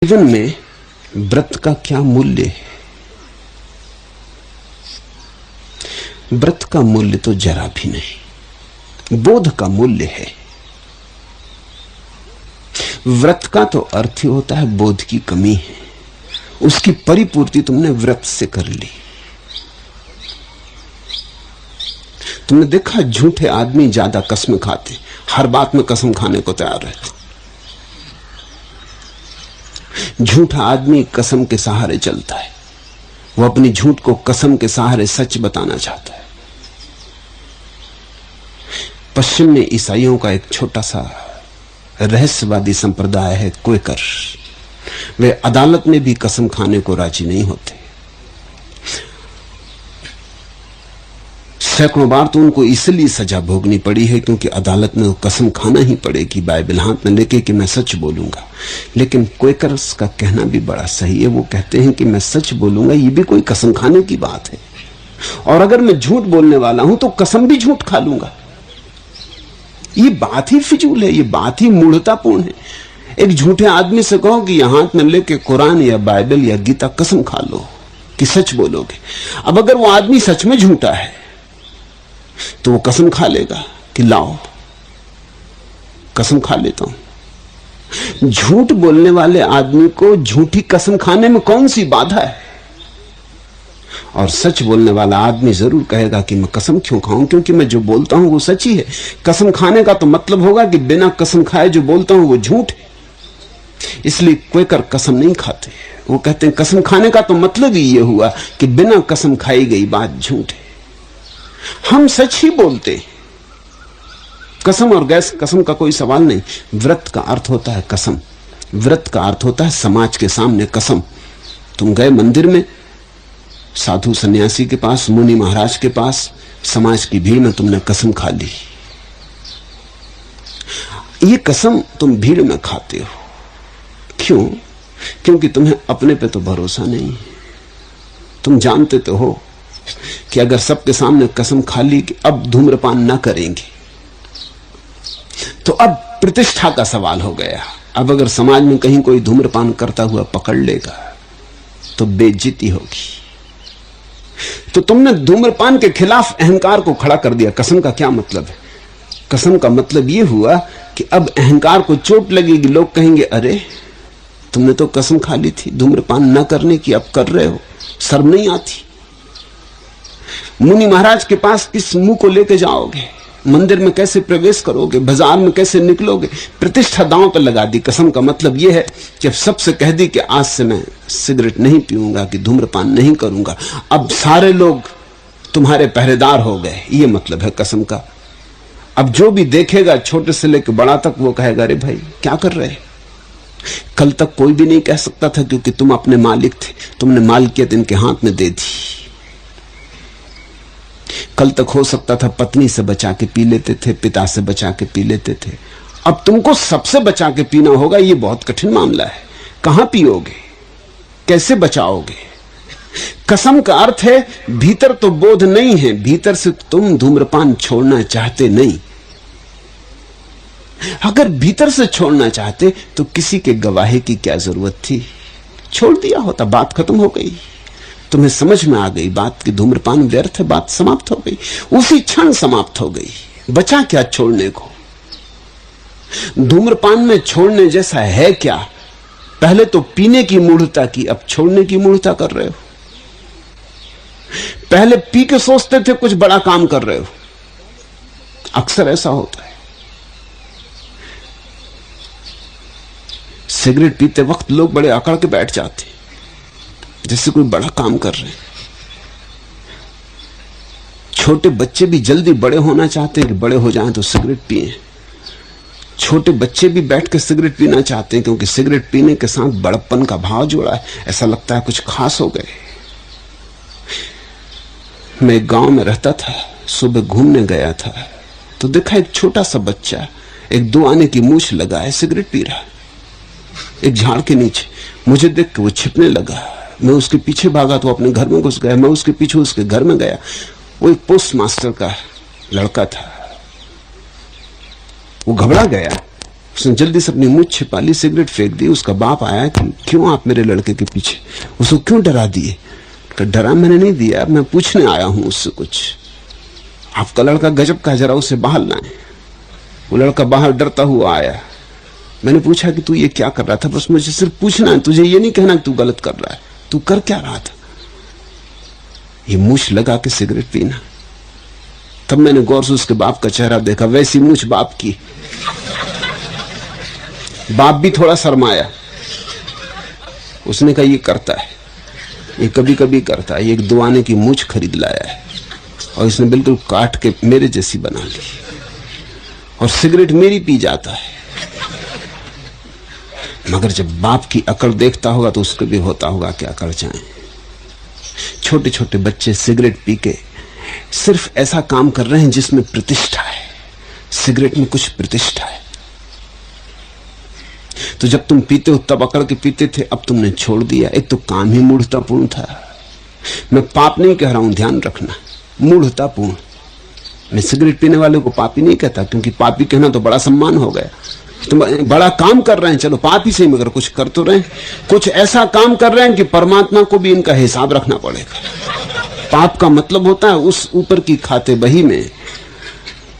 जीवन में व्रत का क्या मूल्य है? व्रत का मूल्य तो जरा भी नहीं, बोध का मूल्य है। व्रत का तो अर्थ ही होता है बोध की कमी है, उसकी परिपूर्ति तुमने व्रत से कर ली। तुमने देखा झूठे आदमी ज्यादा कसम खाते, हर बात में कसम खाने को तैयार रहते। झूठा आदमी कसम के सहारे चलता है, वो अपनी झूठ को कसम के सहारे सच बताना चाहता है। पश्चिम में ईसाइयों का एक छोटा सा रहस्यवादी संप्रदाय है क्वेकर। वे अदालत में भी कसम खाने को राजी नहीं होते। सैकड़ों बार तो उनको इसलिए सजा भोगनी पड़ी है क्योंकि अदालत में वो कसम खाना ही पड़ेगी बाइबल हाथ में लेके कि मैं सच बोलूंगा। लेकिन क्वेकर्स का कहना भी बड़ा सही है। वो कहते हैं कि मैं सच बोलूंगा, ये भी कोई कसम खाने की बात है, और अगर मैं झूठ बोलने वाला हूं तो कसम भी झूठ खा लूंगा। ये बात ही फिजूल है, ये बात ही मूढ़तापूर्ण है। एक झूठे आदमी से कहो कि यहां हाथ में लेके कुरान या बाइबल या गीता कसम खा लो कि सच बोलोगे। अब अगर वो आदमी सच में झूठा है तो वो कसम खा लेगा कि लाओ कसम खा लेता हूं। झूठ बोलने वाले आदमी को झूठी कसम खाने में कौन सी बाधा है? और सच बोलने वाला आदमी जरूर कहेगा कि मैं कसम क्यों खाऊं, क्योंकि मैं जो बोलता हूं वो सच ही है। कसम खाने का तो मतलब होगा कि बिना कसम खाए जो बोलता हूं वो झूठ है। इसलिए क्वेकर कसम नहीं खाते। वो कहते हैं कसम खाने का तो मतलब ही ये हुआ कि बिना कसम खाई गई बात झूठ है। हम सच ही बोलते, कसम और गैस कसम का कोई सवाल नहीं। व्रत का अर्थ होता है कसम, व्रत का अर्थ होता है समाज के सामने कसम। तुम गए मंदिर में, साधु सन्यासी के पास, मुनि महाराज के पास, समाज की भीड़ में तुमने कसम खा ली। ये कसम तुम भीड़ में खाते हो। क्यों? क्योंकि तुम्हें अपने पे तो भरोसा नहीं है। तुम जानते तो हो कि अगर सबके सामने कसम खा ली कि अब धूम्रपान ना करेंगे तो अब प्रतिष्ठा का सवाल हो गया। अब अगर समाज में कहीं कोई धूम्रपान करता हुआ पकड़ लेगा तो बेइज्जती होगी। तो तुमने धूम्रपान के खिलाफ अहंकार को खड़ा कर दिया। कसम का क्या मतलब है? कसम का मतलब यह हुआ कि अब अहंकार को चोट लगेगी। लोग कहेंगे अरे तुमने तो कसम खा ली थी धूम्रपान न करने की, अब कर रहे हो, शर्म नहीं आती? मुनि महाराज के पास किस मुंह को लेके जाओगे? मंदिर में कैसे प्रवेश करोगे? बाजार में कैसे निकलोगे? प्रतिष्ठा दांव पर लगा दी। कसम का मतलब यह है कि अब सबसे कह दी कि आज से मैं सिगरेट नहीं पीऊंगा, कि धूम्रपान नहीं करूंगा। अब सारे लोग तुम्हारे पहरेदार हो गए, ये मतलब है कसम का। अब जो भी देखेगा, छोटे से लेकर बड़ा तक, वो कहेगा अरे भाई क्या कर रहे? कल तक कोई भी नहीं कह सकता था क्योंकि तुम अपने मालिक थे, तुमने मालिकियत इनके हाथ में दे दी। कल तक हो सकता था पत्नी से बचा के पी लेते थे, पिता से बचा के पी लेते थे, अब तुमको सबसे बचा के पीना होगा। ये बहुत कठिन मामला है। कहां पियोगे? कैसे बचाओगे? कसम का अर्थ है भीतर तो बोध नहीं है, भीतर से तुम धूम्रपान छोड़ना चाहते नहीं। अगर भीतर से छोड़ना चाहते तो किसी के गवाही की क्या जरूरत थी? छोड़ दिया होता, बात खत्म हो गई। तुम्हें समझ में आ गई बात कि धूम्रपान व्यर्थ है, बात समाप्त हो गई, उसी क्षण समाप्त हो गई। बचा क्या छोड़ने को? धूम्रपान में छोड़ने जैसा है क्या? पहले तो पीने की मूढ़ता की, अब छोड़ने की मूढ़ता कर रहे हो। पहले पी के सोचते थे कुछ बड़ा काम कर रहे हो। अक्सर ऐसा होता है। सिगरेट पीते वक्त लोग बड़े अकड़ के बैठ जाते जैसे कोई बड़ा काम कर रहे हैं। छोटे बच्चे भी जल्दी बड़े होना चाहते हैं कि बड़े हो जाएं तो सिगरेट पिएं। छोटे बच्चे भी बैठ के सिगरेट पीना चाहते हैं क्योंकि सिगरेट पीने के साथ बड़प्पन का भाव जुड़ा है। ऐसा लगता है कुछ खास हो गए। मैं एक गांव में रहता था, सुबह घूमने गया था तो देखा एक छोटा सा बच्चा एक 2 आने की मूछ लगाए सिगरेट पी रहा एक झाड़ के नीचे। मुझे देख के वो छिपने लगा। मैं उसके पीछे भागा तो अपने घर में घुस गया। मैं उसके पीछे उसके घर में गया। वो एक पोस्ट मास्टर का लड़का था। वो घबरा गया उसने जल्दी से अपनी मुंह छिपा ली, सिगरेट फेंक दी। उसका बाप आया कि क्यों आप मेरे लड़के के पीछे, उसको क्यों डरा दिए? डरा मैंने नहीं दिया, मैं पूछने आया हूं उससे कुछ। आपका लड़का गजब का, जरा उसे बाहर लाए। वो लड़का बाहर डरता हुआ आया। मैंने पूछा कि तू ये क्या कर रहा था? बस मुझे सिर्फ पूछना है, तुझे ये नहीं कहना कि तू गलत कर रहा है। तू कर क्या रहा था? ये मूछ लगा के सिगरेट पीना। तब मैंने गौर से उसके बाप का चेहरा देखा, वैसी मूछ बाप की। बाप भी थोड़ा शर्माया। उसने कहा ये करता है, ये कभी कभी करता है। ये एक दुआने की मूछ खरीद लाया है और इसने बिल्कुल काट के मेरे जैसी बना ली, और सिगरेट मेरी पी जाता है। मगर जब बाप की अकड़ देखता होगा तो उसको भी होता होगा कि अकड़ जाए। छोटे छोटे बच्चे सिगरेट पी के सिर्फ ऐसा काम कर रहे हैं जिसमें प्रतिष्ठा है। सिगरेट में कुछ प्रतिष्ठा है। तो जब तुम पीते हो तब अकड़ के पीते थे, अब तुमने छोड़ दिया। एक तो काम ही मूढ़तापूर्ण था। मैं पाप नहीं कह रहा हूं, ध्यान रखना, मूढ़तापूर्ण। मैं सिगरेट पीने वाले को पापी नहीं कहता, क्योंकि पापी कहना तो बड़ा सम्मान हो गया। तुम बड़ा काम कर रहे हैं, चलो पापी से ही, मगर कुछ कर तो रहे हैं। कुछ ऐसा काम कर रहे हैं कि परमात्मा को भी इनका हिसाब रखना पड़ेगा। पाप का मतलब होता है उस ऊपर की खाते बही में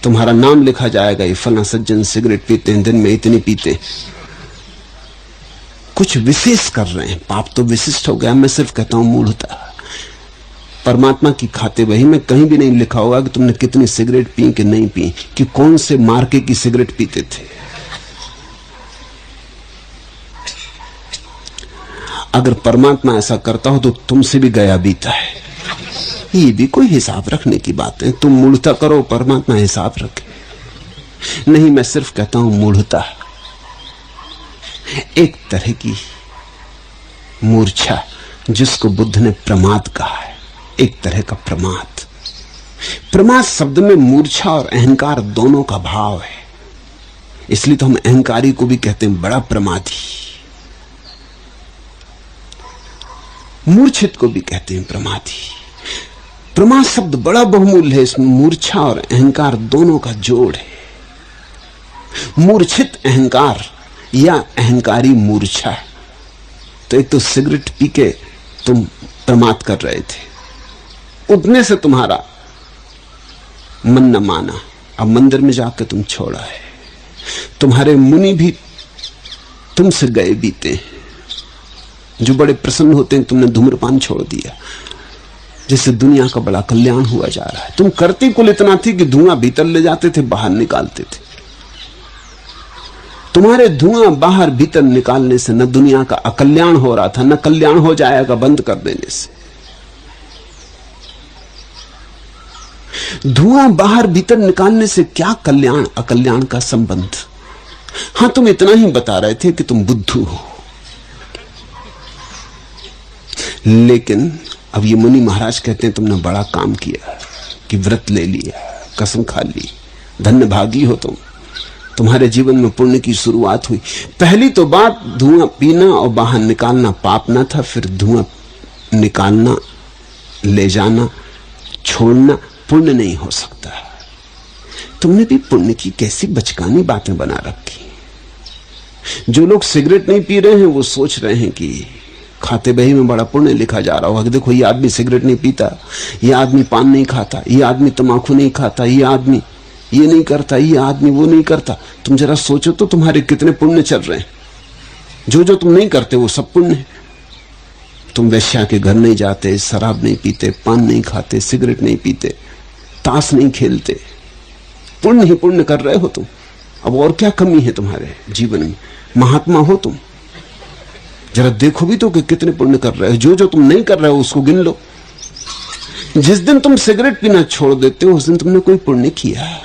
तुम्हारा नाम लिखा जाएगा, ये फला सज्जन सिगरेट पीते हैं, दिन में इतनी पीते। कुछ विशेष कर रहे हैं, पाप तो विशिष्ट हो गया। मैं सिर्फ कहता हूं मूढ़ता। परमात्मा की खाते बही में कहीं भी नहीं लिखा होगा कि तुमने कितनी सिगरेट पी कि नहीं पी, कि कौन से मार्के की सिगरेट पीते थे। अगर परमात्मा ऐसा करता हो तो तुमसे भी गया बीता है। ये भी कोई हिसाब रखने की बात है। तुम मूढ़ता करो, परमात्मा हिसाब रखे। नहीं, मैं सिर्फ कहता हूं मूढ़ता एक तरह की मूर्छा, जिसको बुद्ध ने प्रमाद कहा है, एक तरह का प्रमाद। प्रमाद शब्द में मूर्छा और अहंकार दोनों का भाव है। इसलिए तो हम अहंकारी को भी कहते हैं बड़ा प्रमादी, मूर्छित को भी कहते हैं प्रमादी। प्रमाद शब्द बड़ा बहुमूल्य है। इसमें मूर्छा और अहंकार दोनों का जोड़ है। मूर्छित अहंकार या अहंकारी मूर्छा। तो एक तो सिगरेट पी के तुम प्रमाद कर रहे थे, उठने से तुम्हारा मन न माना, अब मंदिर में जाकर तुम छोड़ा है। तुम्हारे मुनि भी तुमसे गए बीते, जो बड़े प्रसन्न होते हैं तुमने धूम्रपान छोड़ दिया, जिससे दुनिया का बड़ा कल्याण हुआ जा रहा है। तुम करती कुल इतना थी कि धुआं भीतर ले जाते थे, बाहर निकालते थे। तुम्हारे धुआं बाहर भीतर निकालने से न दुनिया का अकल्याण हो रहा था, न कल्याण हो जाएगा बंद कर देने से। धुआं बाहर भीतर निकालने से क्या कल्याण अकल्याण का संबंध? हां, तुम इतना ही बता रहे थे कि तुम बुद्धू हो। लेकिन अब ये मुनि महाराज कहते हैं तुमने बड़ा काम किया कि व्रत ले लिया, कसम खा ली, धन्य भागी हो तुम। तुम्हारे जीवन में पुण्य की शुरुआत हुई। पहली तो बात, धुआं पीना और बाहर निकालना पाप ना था, फिर धुआं निकालना, ले जाना, छोड़ना पुण्य नहीं हो सकता। तुमने भी पुण्य की कैसी बचकानी बातें बना रखी। जो लोग सिगरेट नहीं पी रहे हैं वो सोच रहे हैं कि खाते बही में बड़ा पुण्य लिखा जा रहा होगा कि देखो ये आदमी सिगरेट नहीं पीता, ये आदमी पान नहीं खाता, ये आदमी तंबाकू नहीं खाता, ये आदमी ये नहीं करता, ये आदमी वो नहीं करता। तुम जरा सोचो तो तुम्हारे कितने पुण्य चल रहे हैं। जो जो तुम नहीं करते वो सब पुण्य है। तुम वेश्या के घर नहीं जाते, शराब नहीं पीते, पान नहीं खाते, सिगरेट नहीं पीते, ताश नहीं खेलते, पुण्य ही पुण्य कर रहे हो तुम। अब और क्या कमी है तुम्हारे जीवन में? महात्मा हो तुम। जरा देखो भी तो कि कितने पुण्य कर रहे हो। जो जो तुम नहीं कर रहे हो उसको गिन लो। जिस दिन तुम सिगरेट पीना छोड़ देते हो उस दिन तुमने कोई पुण्य किया?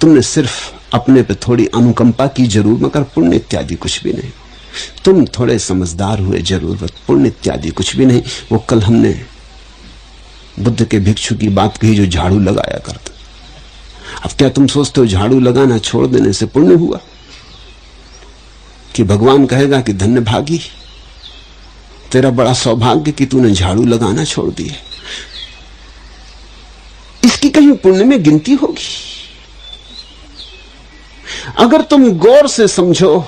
तुमने सिर्फ अपने पे थोड़ी अनुकंपा की जरूर, मगर पुण्य इत्यादि कुछ भी नहीं। तुम थोड़े समझदार हुए जरूर, पुण्य इत्यादि कुछ भी नहीं। वो कल हमने बुद्ध के भिक्षु की बात कही जो झाड़ू लगाया करता। अब क्या तुम सोचते हो झाड़ू लगाना छोड़ देने से पुण्य हुआ? कि भगवान कहेगा कि धन्य भागी, तेरा बड़ा सौभाग्य कि तूने झाड़ू लगाना छोड़ दिया। इसकी कहीं पुण्य में गिनती होगी? अगर तुम गौर से समझो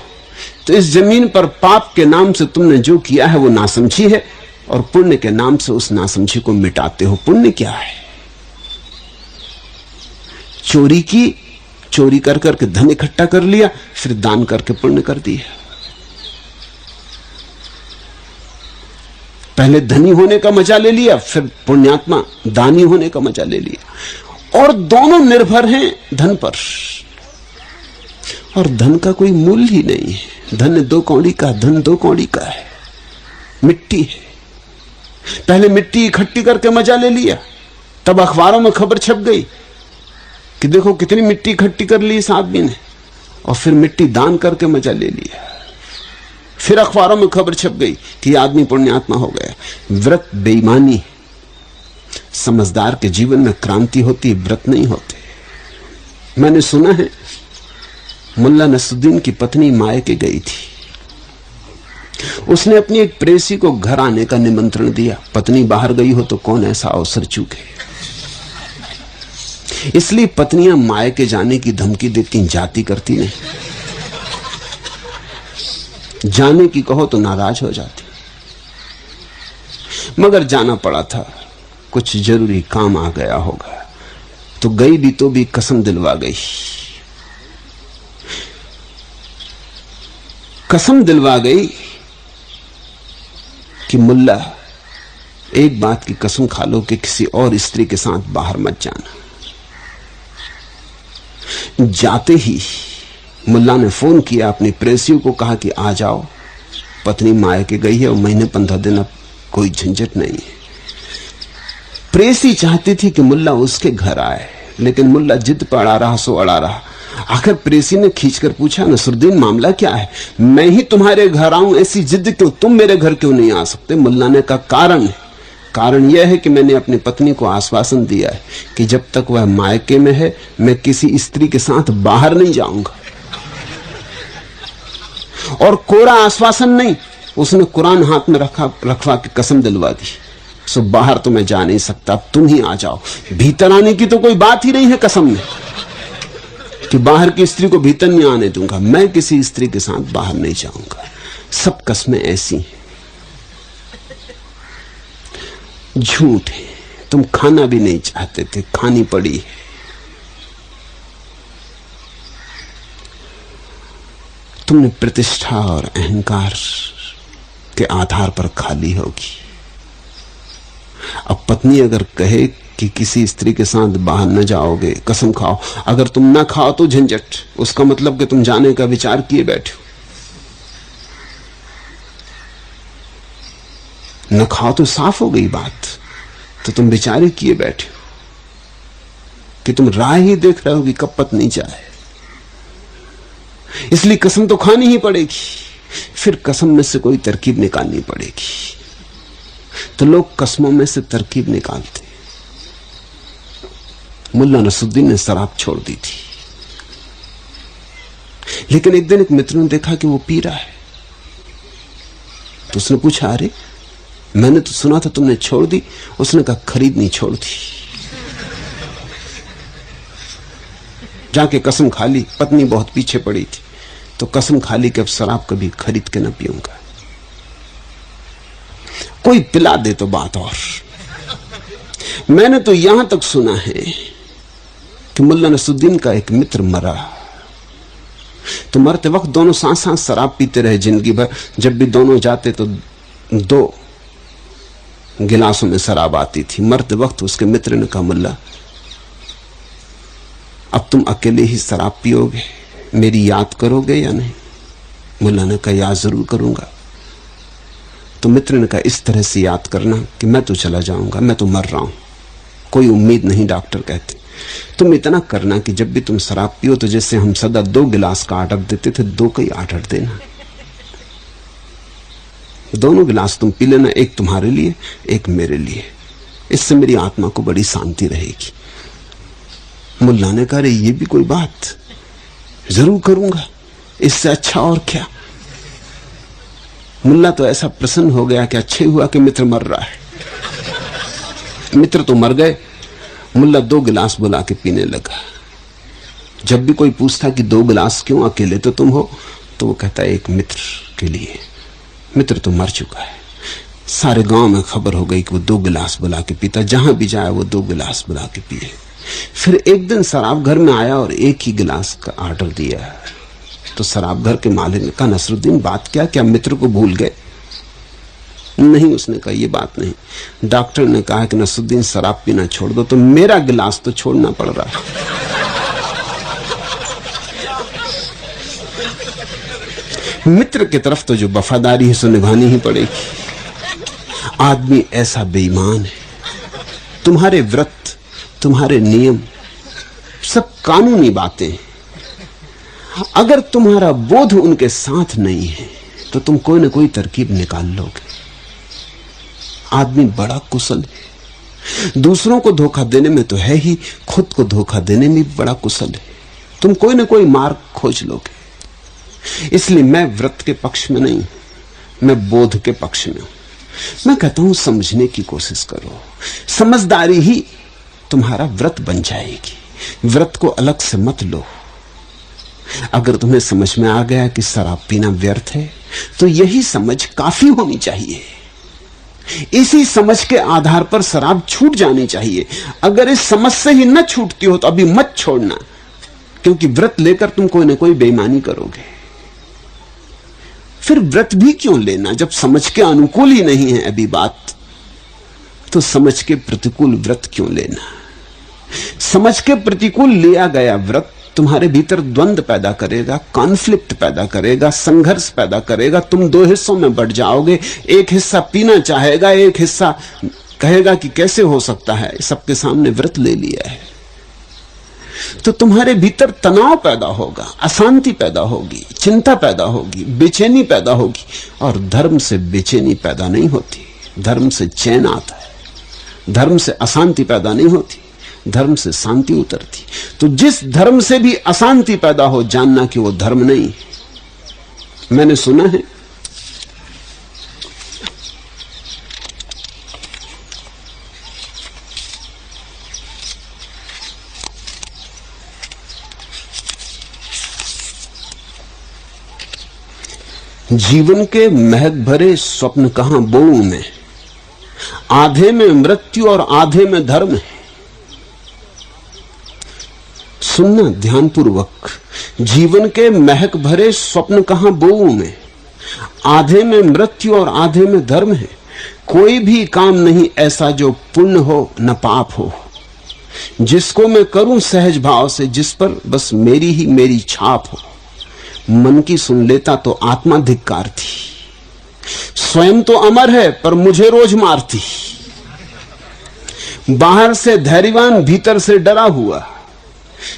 तो इस जमीन पर पाप के नाम से तुमने जो किया है वो नासमझी है, और पुण्य के नाम से उस नासमझी को मिटाते हो। पुण्य क्या है? चोरी की, चोरी कर करके धन इकट्ठा कर लिया, फिर दान करके पुण्य कर दिया। पहले धनी होने का मजा ले लिया, फिर पुण्यात्मा दानी होने का मजा ले लिया। और दोनों निर्भर हैं धन पर, और धन का कोई मूल्य ही नहीं है। धन 2 कौड़ी का, धन 2 कौड़ी का है, मिट्टी है। पहले मिट्टी इकट्ठी करके मजा ले लिया, तब अखबारों में खबर छप गई कि देखो कितनी मिट्टी इकट्ठी कर ली इस आदमी ने, और फिर मिट्टी दान करके मजा ले लिया। फिर अखबारों में खबर छप गई कि आदमी पुण्यात्मा हो गया। व्रत बेईमानी। समझदार के जीवन में क्रांति होती, व्रत नहीं होते। मैंने सुना है मुल्ला नसरुद्दीन की पत्नी मायके गई थी। उसने अपनी एक प्रेसी को घर आने का निमंत्रण दिया। पत्नी बाहर गई हो तो कौन ऐसा अवसर चूके, इसलिए पत्नियां मायके जाने की धमकी देती, जाती करती नहीं। जाने की कहो तो नाराज हो जाती। मगर जाना पड़ा था, कुछ जरूरी काम आ गया होगा, तो गई भी तो भी कसम दिलवा गई। कसम दिलवा गई कि मुल्ला एक बात की कसम खा लो कि किसी और स्त्री के साथ बाहर मत जाना। जाते ही मुल्ला ने फोन किया अपनी प्रेसियों को, कहा कि आ जाओ, पत्नी मायके गई है और महीने 15 दिन अब कोई झंझट नहीं है। प्रेसी चाहती थी कि मुल्ला उसके घर आए, लेकिन मुल्ला जिद पर अड़ा रहा सो अड़ा रहा। आखिर प्रेसी ने खींचकर पूछा, नसरुद्दीन मामला क्या है? मैं ही तुम्हारे घर आऊं, ऐसी जिद क्यों? तुम मेरे घर क्यों नहीं आ सकते? मुल्ला ने कहा कारण यह है कि मैंने अपनी पत्नी को आश्वासन दिया है कि जब तक वह मायके में है मैं किसी स्त्री के साथ बाहर नहीं जाऊंगा। और कोरा आश्वासन नहीं, उसने कुरान हाथ में रखवा के कसम दिलवा दी। सो बाहर तो मैं जा नहीं सकता, तुम ही आ जाओ। भीतर आने की तो कोई बात ही नहीं है कसम में कि बाहर की स्त्री को भीतर नहीं आने दूंगा। मैं किसी स्त्री के साथ बाहर नहीं जाऊंगा। सब कस्में ऐसी हैं, झूठ है। तुम खाना भी नहीं चाहते थे, खानी पड़ी है। तुमने प्रतिष्ठा और अहंकार के आधार पर खा ली होगी। अब पत्नी अगर कहे कि किसी स्त्री के साथ बाहर न जाओगे, कसम खाओ, अगर तुम ना खाओ तो झंझट, उसका मतलब कि तुम जाने का विचार किए बैठे हो। न खाओ तो साफ हो गई बात, तो तुम विचार ही किए बैठे हो कि तुम राह ही देख रहे हो कि कब पत्नी जाए। इसलिए कसम तो खानी ही पड़ेगी। फिर कसम में से कोई तरकीब निकालनी पड़ेगी। तो लोग कसमों में से तरकीब निकालते। मुल्ला नसरुद्दीन ने शराब छोड़ दी थी, लेकिन एक दिन एक मित्र ने देखा कि वो पी रहा है। तो उसने पूछा, अरे मैंने तो सुना था तुमने छोड़ दी। उसने कहा, खरीद नहीं छोड़ दी, जाके कसम खा ली। पत्नी बहुत पीछे पड़ी थी, तो कसम खा ली कि अब शराब कभी खरीद के न पीऊंगा। कोई पिला दे तो बात और। मैंने तो यहां तक सुना है कि मुल्ला नसरुद्दीन का एक मित्र मरा, तो मरते वक्त दोनों साथ साथ शराब पीते रहे जिंदगी भर। जब भी दोनों जाते तो 2 गिलासों में शराब आती थी। मरते वक्त उसके मित्र ने कहा, मुल्ला अब तुम अकेले ही शराब पियोगे, मेरी याद करोगे या नहीं? मुल्ला ने कहा, याद जरूर करूंगा। तो मित्र ने कहा, इस तरह से याद करना कि मैं तो चला जाऊंगा, मैं तो मर रहा हूं, कोई उम्मीद नहीं, डॉक्टर कहते। तुम इतना करना कि जब भी तुम शराब पियो तो जैसे हम सदा 2 गिलास का आर्डर देते थे, 2 का ही आर्डर देना। दोनों गिलास तुम पी लेना, एक तुम्हारे लिए, एक मेरे लिए। इससे मेरी आत्मा को बड़ी शांति रहेगी। मुल्ला ने कहा, ये भी कोई बात? जरूर करूंगा, इससे अच्छा और क्या। मुल्ला तो ऐसा प्रसन्न हो गया कि अच्छे हुआ कि मित्र मर रहा है। मित्र तो मर गए। मुल्ला 2 गिलास बुला के पीने लगा। जब भी कोई पूछता कि 2 गिलास क्यों, अकेले तो तुम हो, तो वो कहता है एक मित्र के लिए। मित्र तो मर चुका है। सारे गांव में खबर हो गई कि वो 2 गिलास बुला के पीता, जहां भी जाए वो 2 गिलास बुला के पिए। फिर एक दिन शराब घर में आया और एक ही गिलास का ऑर्डर दिया। तो शराब घर के मालिक ने कहा, नसरुद्दीन बात क्या मित्र को भूल गए? नहीं, उसने कहा ये बात नहीं। डॉक्टर ने कहा कि नसरुद्दीन शराब पीना छोड़ दो, तो मेरा गिलास तो छोड़ना पड़ रहा है। मित्र की तरफ तो जो वफादारी है सो निभानी ही पड़ेगी। आदमी ऐसा बेईमान है, तुम्हारे व्रत, तुम्हारे नियम सब कानूनी बातें, अगर तुम्हारा बोध उनके साथ नहीं है तो तुम कोई ना कोई तरकीब निकाल लोगे। आदमी बड़ा कुशल है, दूसरों को धोखा देने में तो है ही, खुद को धोखा देने में भी बड़ा कुशल है। तुम कोई ना कोई मार्ग खोज लोगे। इसलिए मैं व्रत के पक्ष में नहीं, मैं बोध के पक्ष में हूं। मैं कहता हूं समझने की कोशिश करो, समझदारी ही तुम्हारा व्रत बन जाएगी। व्रत को अलग से मत लो। अगर तुम्हें समझ में आ गया कि शराब पीना व्यर्थ है, तो यही समझ काफी होनी चाहिए। इसी समझ के आधार पर शराब छूट जानी चाहिए। अगर इस समझ से ही न छूटती हो तो अभी मत छोड़ना, क्योंकि व्रत लेकर तुम कोई ना कोई बेईमानी करोगे। फिर व्रत भी क्यों लेना जब समझ के अनुकूल ही नहीं है अभी बात, तो समझ के प्रतिकूल व्रत क्यों लेना? समझ के प्रतिकूल लिया गया व्रत तुम्हारे भीतर द्वंद्व पैदा करेगा, कॉन्फ्लिक्ट पैदा करेगा, संघर्ष पैदा करेगा। तुम 2 हिस्सों में बंट जाओगे। एक हिस्सा पीना चाहेगा, एक हिस्सा कहेगा कि कैसे हो सकता है, सबके सामने व्रत ले लिया है। तो तुम्हारे भीतर तनाव पैदा होगा, अशांति पैदा होगी, चिंता पैदा होगी, बेचैनी पैदा होगी। और धर्म से बेचैनी पैदा नहीं होती, धर्म से चैन आता है। धर्म से अशांति पैदा नहीं होती, धर्म से शांति उतरती। तो जिस धर्म से भी अशांति पैदा हो, जानना कि वो धर्म नहीं है। मैंने सुना है जीवन के महक भरे स्वप्न कहां बोऊं मैं, आधे में मृत्यु और आधे में धर्म है। सुनना ध्यानपूर्वक, जीवन के महक भरे स्वप्न कहां बोऊं मैं, आधे में मृत्यु और आधे में धर्म है। कोई भी काम नहीं ऐसा जो पुण्य हो न पाप हो, जिसको मैं करूं सहज भाव से, जिस पर बस मेरी ही मेरी छाप हो। मन की सुन लेता तो आत्मा धिक्कारती, स्वयं तो अमर है पर मुझे रोज मारती। बाहर से धैर्यवान भीतर से डरा हुआ,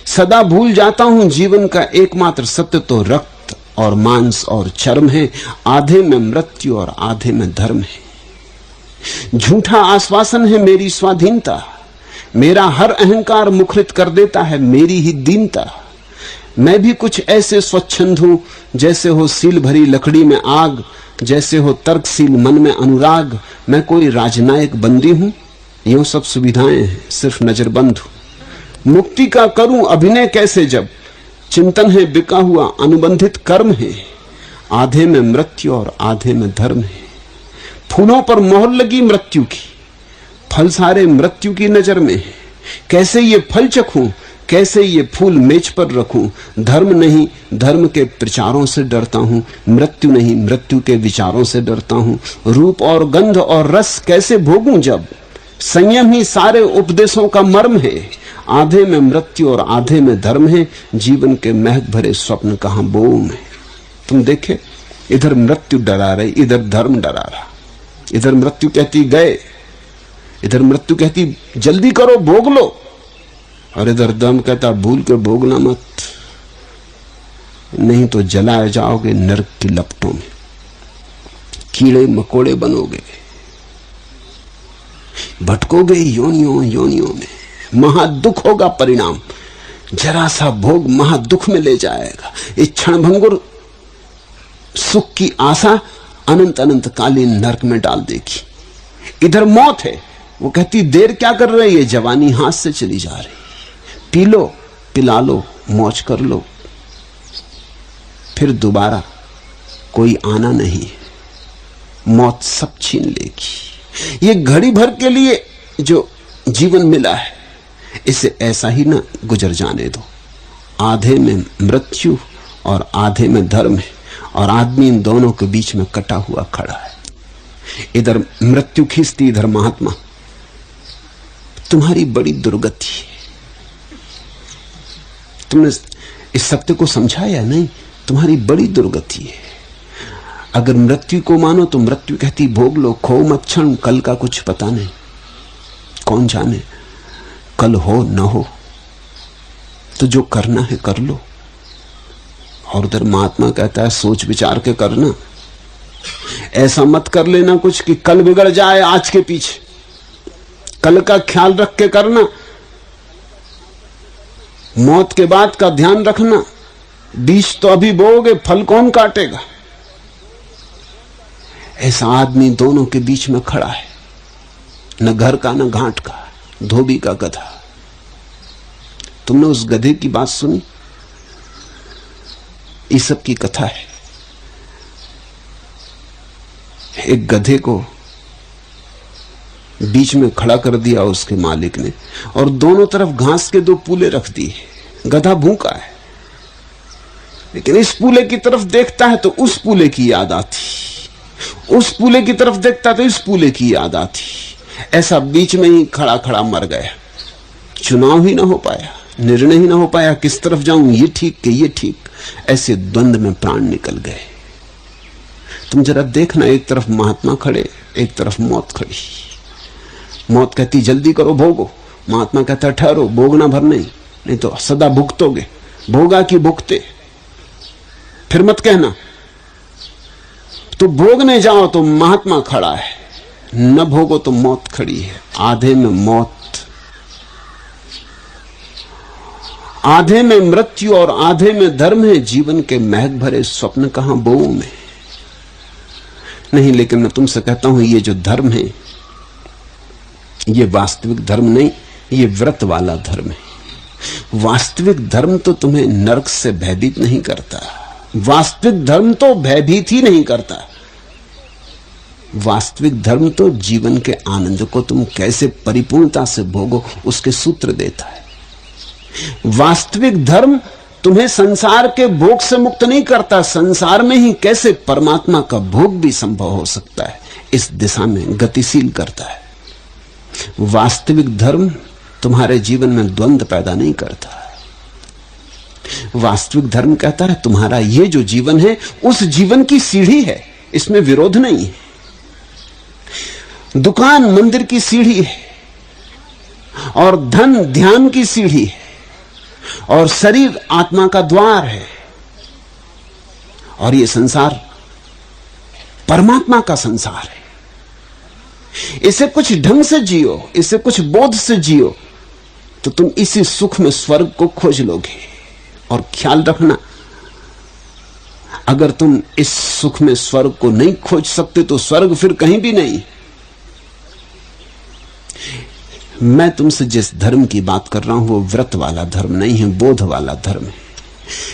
सदा भूल जाता हूं जीवन का एकमात्र सत्य तो रक्त और मांस और चर्म है। आधे में मृत्यु और आधे में धर्म है। झूठा आश्वासन है मेरी स्वाधीनता, मेरा हर अहंकार मुखरित कर देता है मेरी ही दीनता। मैं भी कुछ ऐसे स्वच्छंद हूं जैसे हो सील भरी लकड़ी में आग, जैसे हो तर्कशील मन में अनुराग। मैं कोई राजनायक बंदी हूं, यूं सब सुविधाएं हैं, सिर्फ नजरबंद हूं। मुक्ति का करूं अभिनय कैसे जब चिंतन है बिका हुआ अनुबंधित कर्म है। आधे में मृत्यु और आधे में धर्म है। फूलों पर मोहर लगी मृत्यु की, फल सारे मृत्यु की नजर में है। कैसे ये फल चखूं, कैसे ये फूल मेज पर रखूं। धर्म नहीं धर्म के प्रचारों से डरता हूं, मृत्यु नहीं मृत्यु के विचारों से डरता हूं। रूप और गंध और रस कैसे भोगूं जब, संयम ही सारे उपदेशों का मर्म है। आधे में मृत्यु और आधे में धर्म है। जीवन के महक भरे स्वप्न कहां बोऊं मैं। तुम देखे, इधर मृत्यु डरा रही, इधर धर्म डरा रहा। इधर मृत्यु कहती गए, इधर मृत्यु कहती जल्दी करो भोग लो, और इधर धर्म कहता भूल कर भोगना मत, नहीं तो जलाए जाओगे नरक की लपटों में, कीड़े मकोड़े बनोगे, भटकोगे योनियों योनियों में। महादुख होगा परिणाम, जरा सा भोग महादुख में ले जाएगा। इस क्षणभंगुर सुख की आशा अनंत अनंत कालीन नरक में डाल देगी। इधर मौत है, वो कहती देर क्या कर रही है, जवानी हाथ से चली जा रही, पी लो पिला लो, मौज कर लो, फिर दोबारा कोई आना नहीं है। मौत सब छीन लेगी। ये घड़ी भर के लिए जो जीवन मिला है, इसे ऐसा ही ना गुजर जाने दो। आधे में मृत्यु और आधे में धर्म है, और आदमी इन दोनों के बीच में कटा हुआ खड़ा है। इधर मृत्यु खींचती, इधर महात्मा। तुम्हारी बड़ी दुर्गति है। तुमने इस सत्य को समझा या नहीं? तुम्हारी बड़ी दुर्गति है। अगर मृत्यु को मानो तो मृत्यु कहती भोग लो, खो मत क्षण, कल का कुछ पता नहीं, कौन जाने कल हो न हो, तो जो करना है कर लो। और उधर महात्मा कहता है सोच विचार के करना, ऐसा मत कर लेना कुछ कि कल बिगड़ जाए आज के पीछे, कल का ख्याल रख के करना, मौत के बाद का ध्यान रखना। बीज तो अभी बोओगे, फल कौन काटेगा? ऐसा आदमी दोनों के बीच में खड़ा है, न घर का न घाट का, धोबी का गधा। तुमने उस गधे की बात सुनी? इस सब की कथा है। एक गधे को बीच में खड़ा कर दिया उसके मालिक ने, और दोनों तरफ घास के 2 पूले रख दिए। गधा भूखा है, लेकिन इस पूले की तरफ देखता है तो उस पूले की याद आती, उस पूले की तरफ देखता तो इस पूले की याद आती। ऐसा बीच में ही खड़ा खड़ा मर गया। चुनाव ही ना हो पाया, निर्णय ही ना हो पाया, किस तरफ जाऊं, ये ठीक कि ये ठीक। ऐसे द्वंद में प्राण निकल गए। तुम जरा देखना, एक तरफ महात्मा खड़े, एक तरफ मौत खड़ी। मौत कहती जल्दी करो, भोगो। महात्मा कहता ठहरो, भोगना भर नहीं तो सदा भुगतोगे। भोगा कि भुगते, फिर मत कहना। तो भोगने जाओ तो महात्मा खड़ा है, न भोगो तो मौत खड़ी है। आधे में मौत, आधे में मृत्यु और आधे में धर्म है। जीवन के महक भरे स्वप्न कहां बोऊं में? नहीं, लेकिन मैं तुमसे कहता हूं ये जो धर्म है, ये वास्तविक धर्म नहीं, ये व्रत वाला धर्म है। वास्तविक धर्म तो तुम्हें नरक से भयभीत नहीं करता। वास्तविक धर्म तो भयभीत ही नहीं करता। वास्तविक धर्म तो जीवन के आनंद को तुम कैसे परिपूर्णता से भोगो उसके सूत्र देता है। वास्तविक धर्म तुम्हें संसार के भोग से मुक्त नहीं करता, संसार में ही कैसे परमात्मा का भोग भी संभव हो सकता है इस दिशा में गतिशील करता है। वास्तविक धर्म तुम्हारे जीवन में द्वंद्व पैदा नहीं करता। वास्तविक धर्म कहता है तुम्हारा ये जो जीवन है उस जीवन की सीढ़ी है, इसमें विरोध नहीं है। दुकान मंदिर की सीढ़ी है, और धन ध्यान की सीढ़ी है, और शरीर आत्मा का द्वार है, और ये संसार परमात्मा का संसार है। इसे कुछ ढंग से जियो, इसे कुछ बोध से जियो, तो तुम इसी सुख में स्वर्ग को खोज लोगे। और ख्याल रखना, अगर तुम इस सुख में स्वर्ग को नहीं खोज सकते तो स्वर्ग फिर कहीं भी नहीं। मैं तुमसे जिस धर्म की बात कर रहा हूं वो व्रत वाला धर्म नहीं है, बोध वाला धर्म है।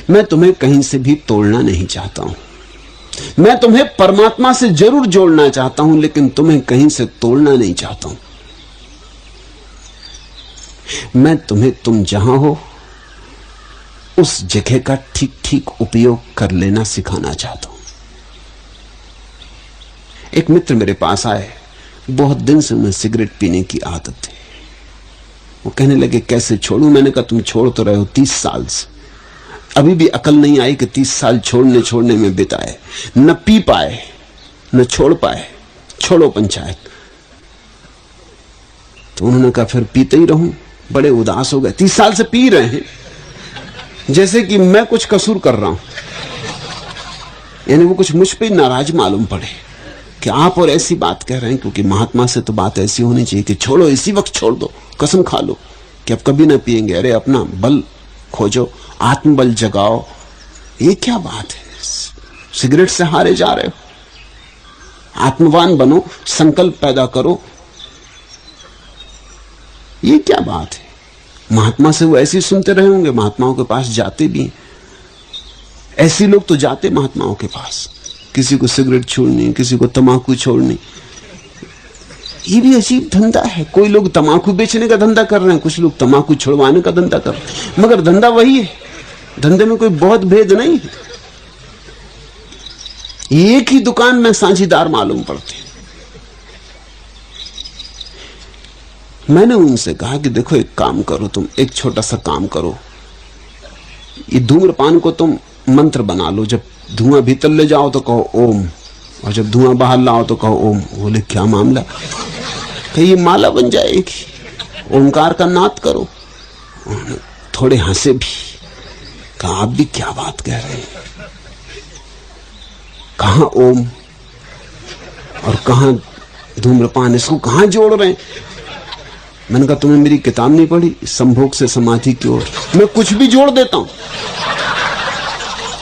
मैं तुम्हें कहीं से भी तोड़ना नहीं चाहता हूं। मैं तुम्हें परमात्मा से जरूर जोड़ना चाहता हूं, लेकिन तुम्हें कहीं से तोड़ना नहीं चाहता हूं। मैं तुम्हें तुम जहां हो उस जगह का ठीक ठीक उपयोग कर लेना सिखाना चाहता हूं। एक मित्र मेरे पास आए, बहुत दिन से उन्हें सिगरेट पीने की आदत है। वो कहने लगे कैसे छोड़ूं? मैंने कहा तुम छोड़ तो रहे हो 30 साल से, अभी भी अकल नहीं आई कि 30 साल छोड़ने में बिताए, न पी पाए न छोड़ पाए, छोड़ो पंचायत। तो उन्होंने कहा फिर पीते ही रहूं? बड़े उदास हो गए। 30 साल से पी रहे हैं, जैसे कि मैं कुछ कसूर कर रहा हूं, यानी वो कुछ मुझ पे नाराज मालूम पड़े कि आप और ऐसी बात कह रहे हैं। क्योंकि महात्मा से तो बात ऐसी होनी चाहिए कि छोड़ो, इसी वक्त छोड़ दो, कसम खा लो कि अब कभी ना पिएंगे। अरे अपना बल खोजो, आत्मबल जगाओ। ये क्या बात है? सिगरेट से हारे जा रहे हो, आत्मवान बनो, संकल्प पैदा करो। ये क्या बात है? महात्मा से वो ऐसे ही सुनते रहे होंगे, महात्माओं के पास जाते भी हैं। ऐसे लोग तो जाते महात्माओं के पास, किसी को सिगरेट छोड़नी, किसी को तंबाकू छोड़नी। ये भी अजीब धंधा है। कोई लोग तंबाकू बेचने का धंधा कर रहे हैं, कुछ लोग तंबाकू छुड़वाने का धंधा कर रहे हैं, मगर धंधा वही है। धंधे में कोई बहुत भेद नहीं है। एक ही दुकान में साझीदार मालूम पड़ते। मैंने उनसे कहा कि देखो एक काम करो, तुम एक छोटा सा काम करो, ये धूम्रपान को तुम मंत्र बना लो। जब धुआं भीतर ले जाओ तो कहो ओम, और जब धुआं बाहर लाओ तो कहो ओम। बोले क्या मामला? कहीं ये माला बन जाएगी, ओंकार का नाद करो। थोड़े हंसे भी, कहा आप भी क्या बात कह रहे हैं, कहां ओम और कहां धूम्रपान, इसको कहां जोड़ रहे हैं? मैंने कहा तुम्हें मेरी किताब नहीं पढ़ी संभोग से समाधि की ओर? मैं कुछ भी जोड़ देता हूं,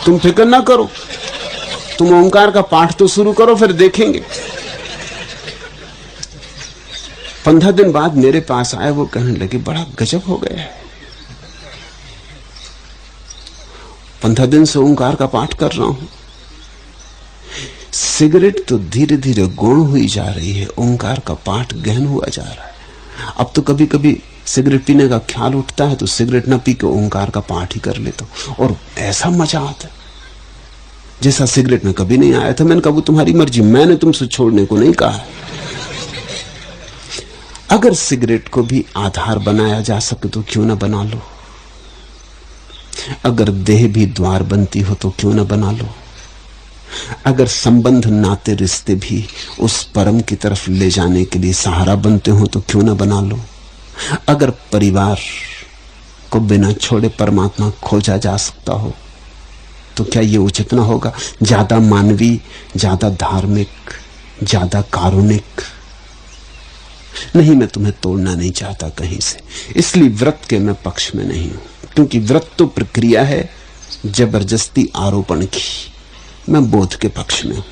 तुम फिक्र ना करो, तुम ओंकार का पाठ तो शुरू करो, फिर देखेंगे। 15 दिन बाद मेरे पास आए, वो कहने लगे बड़ा गजब हो गया है, 15 दिन से ओंकार का पाठ कर रहा हूं, सिगरेट तो धीरे धीरे गौण हुई जा रही है, ओंकार का पाठ गहन हुआ जा रहा है। अब तो कभी कभी सिगरेट पीने का ख्याल उठता है तो सिगरेट ना पी के ओंकार का पाठ ही कर लेता हूं, और ऐसा मजा आता है जैसा सिगरेट में कभी नहीं आया था। मैंने कहा वो तुम्हारी मर्जी, मैंने तुमसे छोड़ने को नहीं कहा। अगर सिगरेट को भी आधार बनाया जा सके तो क्यों ना बना लो, अगर देह भी द्वार बनती हो तो क्यों ना बना लो, अगर संबंध नाते रिश्ते भी उस परम की तरफ ले जाने के लिए सहारा बनते हो तो क्यों ना बना लो, अगर परिवार को बिना छोड़े परमात्मा खोजा जा सकता हो तो क्या ये उचित ना होगा? ज्यादा मानवी, ज्यादा धार्मिक, ज्यादा कारुणिक नहीं। मैं तुम्हें तोड़ना नहीं चाहता कहीं से, इसलिए व्रत के मैं पक्ष में नहीं हूं, क्योंकि व्रत तो प्रक्रिया है जबरदस्ती आरोपण की। मैं बोध के पक्ष में हूं।